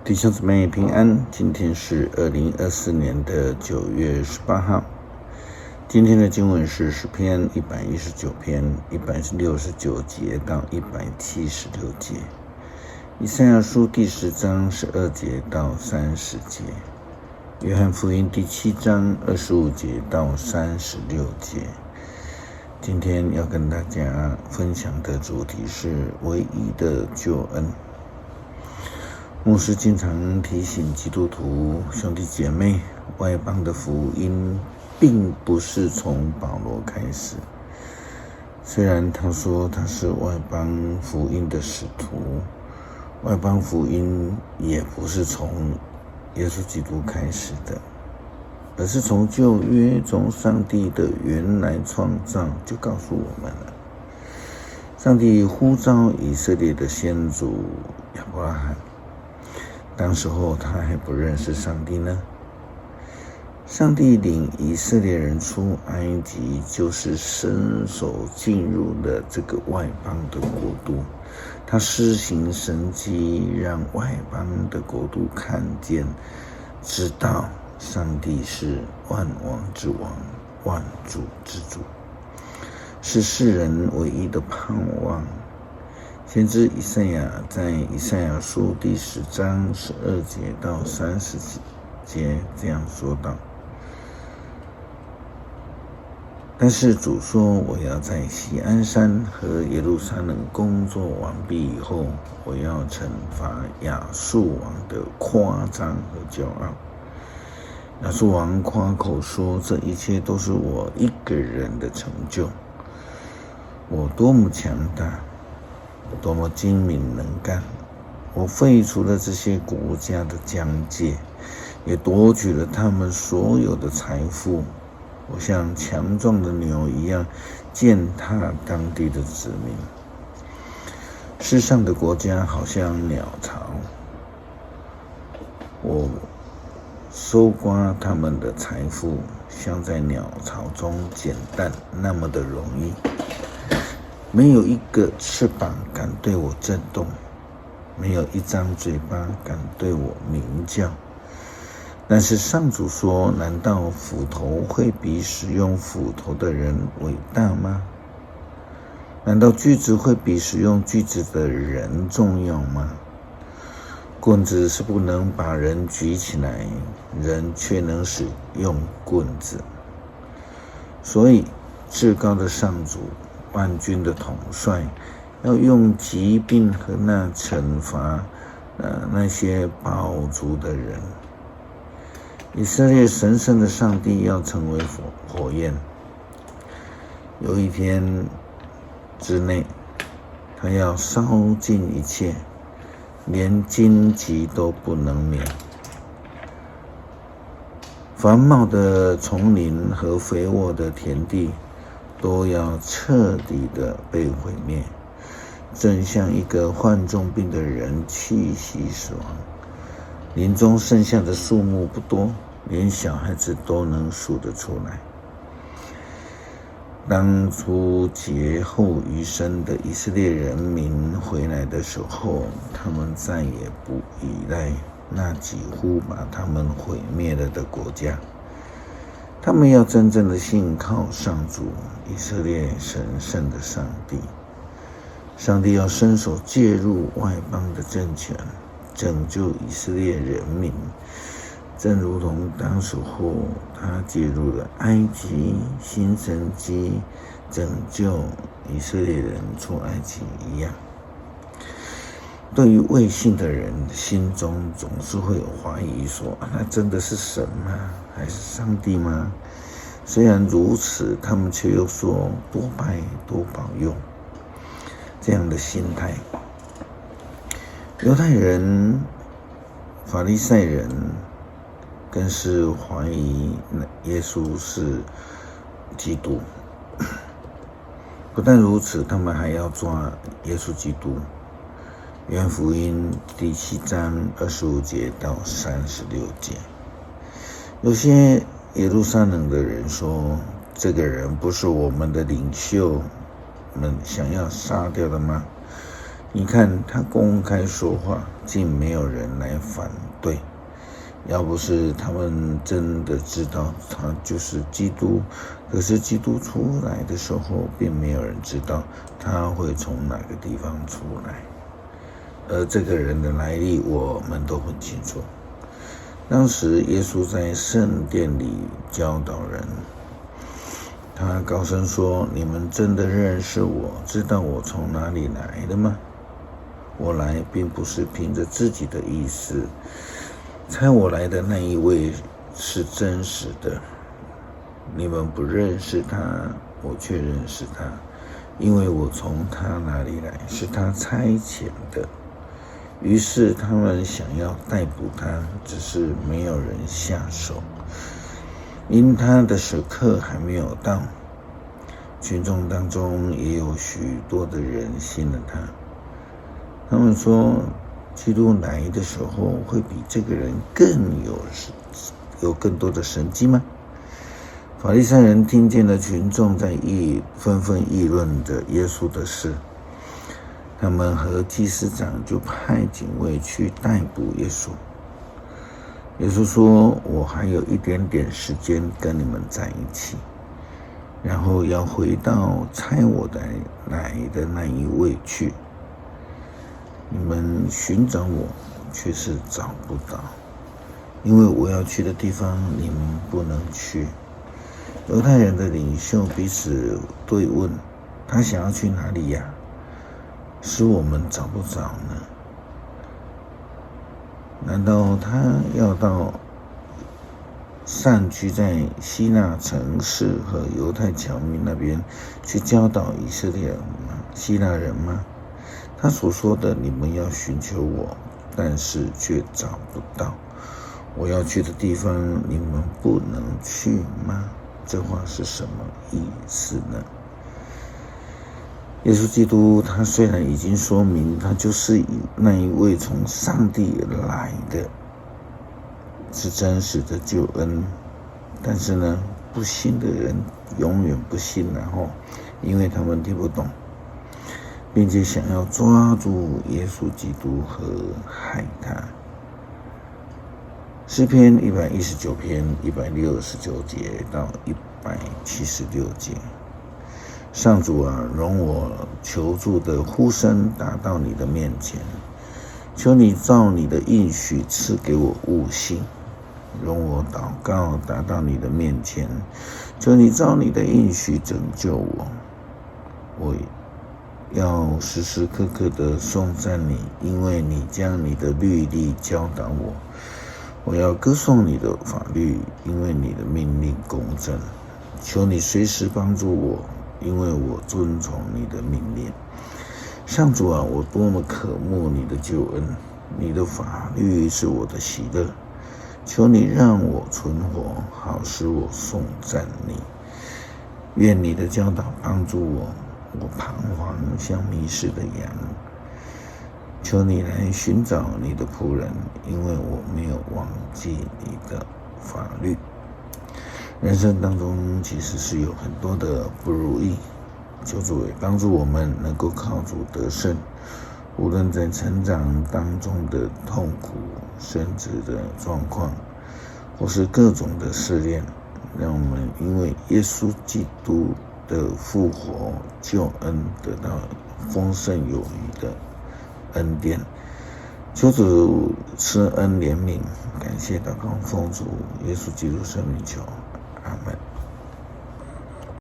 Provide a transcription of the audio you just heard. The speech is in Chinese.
弟兄姊妹平安，今天是2024年的9月18号。今天的经文是诗篇119篇169节到176节，以赛亚书第10章12节到30节，约翰福音第7章25节到36节。今天要跟大家分享的主题是唯一的救恩。牧师经常提醒基督徒兄弟姐妹，外邦的福音并不是从保罗开始。虽然他说他是外邦福音的使徒，外邦福音也不是从耶稣基督开始的，而是从旧约中上帝的原来创造就告诉我们了。上帝呼召以色列的先祖亚伯拉罕，当时候他还不认识上帝呢。上帝领以色列人出埃及，就是伸手进入了这个外邦的国度，他施行神迹，让外邦的国度看见，知道上帝是万王之王，万主之主，是世人唯一的盼望。先知以赛亚在以赛亚书第10章12节到30节这样说道：但是主说，我要在锡安山和耶路撒冷工作完毕以后，我要惩罚亚述王的夸张和骄傲。亚述王夸口说，这一切都是我一个人的成就，我多么强大，多么精明能干！我废除了这些国家的疆界，也夺取了他们所有的财富。我像强壮的牛一样践踏当地的子民。世上的国家好像鸟巢，我搜刮他们的财富，像在鸟巢中捡蛋那么的容易。没有一个翅膀敢对我震动，没有一张嘴巴敢对我鸣叫。但是上主说，难道斧头会比使用斧头的人伟大吗？难道锯子会比使用锯子的人重要吗？棍子是不能把人举起来，人却能使用棍子。所以至高的上主，万军的统帅，要用疾病和惩罚那些饱足的人。以色列神圣的上帝要成为火焰，有一天之内，他要烧尽一切，连荆棘都不能免。繁茂的丛林和肥沃的田地都要彻底的被毁灭，正像一个患重病的人气息死亡。林中剩下的树木不多，连小孩子都能数得出来。当初劫后余生的以色列人民回来的时候，他们再也不依赖那几乎把他们毁灭了的国家，他们要真正的信靠上主，以色列神圣的上帝。上帝要伸手介入外邦的政权，拯救以色列人民，正如同当时候他介入了埃及新神迹，拯救以色列人出埃及一样。对于未信的人，心中总是会有怀疑，说那真的是神吗？还是上帝吗？虽然如此，他们却又说多拜多保佑。这样的心态，犹太人、法利赛人更是怀疑耶稣是基督。不但如此，他们还要抓耶稣基督。约翰福音第7章25节到36节，有些耶路撒冷的人说，这个人不是我们的领袖们想要杀掉的吗？你看他公开说话，竟没有人来反对。要不是他们真的知道他就是基督，可是基督出来的时候，并没有人知道他会从哪个地方出来。而这个人的来历，我们都很清楚。当时耶稣在圣殿里教导人，他高声说：“你们真的认识我，知道我从哪里来的吗？我来并不是凭着自己的意思。猜我来的那一位是真实的，你们不认识他，我却认识他，因为我从他那里来，是他差遣的。”于是他们想要逮捕他，只是没有人下手，因他的时刻还没有到。群众当中也有许多的人信了他。他们说，基督来的时候会比这个人更有更多的神迹吗？法利赛人听见了群众在纷纷议论着耶稣的事，他们和祭司长就派警卫去逮捕耶稣。耶稣说：“我还有一点点时间跟你们在一起，然后要回到差我来的那一位去。你们寻找我，却是找不到，因为我要去的地方你们不能去。”犹太人的领袖彼此对问：“他想要去哪里呀？使我们找不着呢？难道他要到散居在希腊城市和犹太侨民那边去教导以色列人吗？希腊人吗？他所说的你们要寻求我，但是却找不到，我要去的地方你们不能去吗？这话是什么意思呢？耶稣基督他虽然已经说明他就是那一位从上帝来的，是真实的救恩，但是呢，不信的人永远不信，然后因为他们听不懂，并且想要抓住耶稣基督和害他。诗篇119篇169节到176节。上主啊，容我求助的呼声达到你的面前，求你照你的应许赐给我悟性，容我祷告达到你的面前，求你照你的应许拯救我。我要时时刻刻的颂赞你，因为你将你的律例教导我。我要歌颂你的法律，因为你的命令公正。求你随时帮助我，因为我遵从你的命令。上主啊，我多么渴慕你的救恩，你的法律是我的喜乐。求你让我存活，好使我颂赞你。愿你的教导帮助我，我彷徨像迷失的羊。求你来寻找你的仆人，因为我没有忘记你的法律。人生当中其实是有很多的不如意，求主也帮助我们能够靠主得胜，无论在成长当中的痛苦、升职的状况，或是各种的试炼，让我们因为耶稣基督的复活救恩得到丰盛有余的恩典。求主施恩怜悯，感谢祷告奉主耶稣基督圣名求，阿们。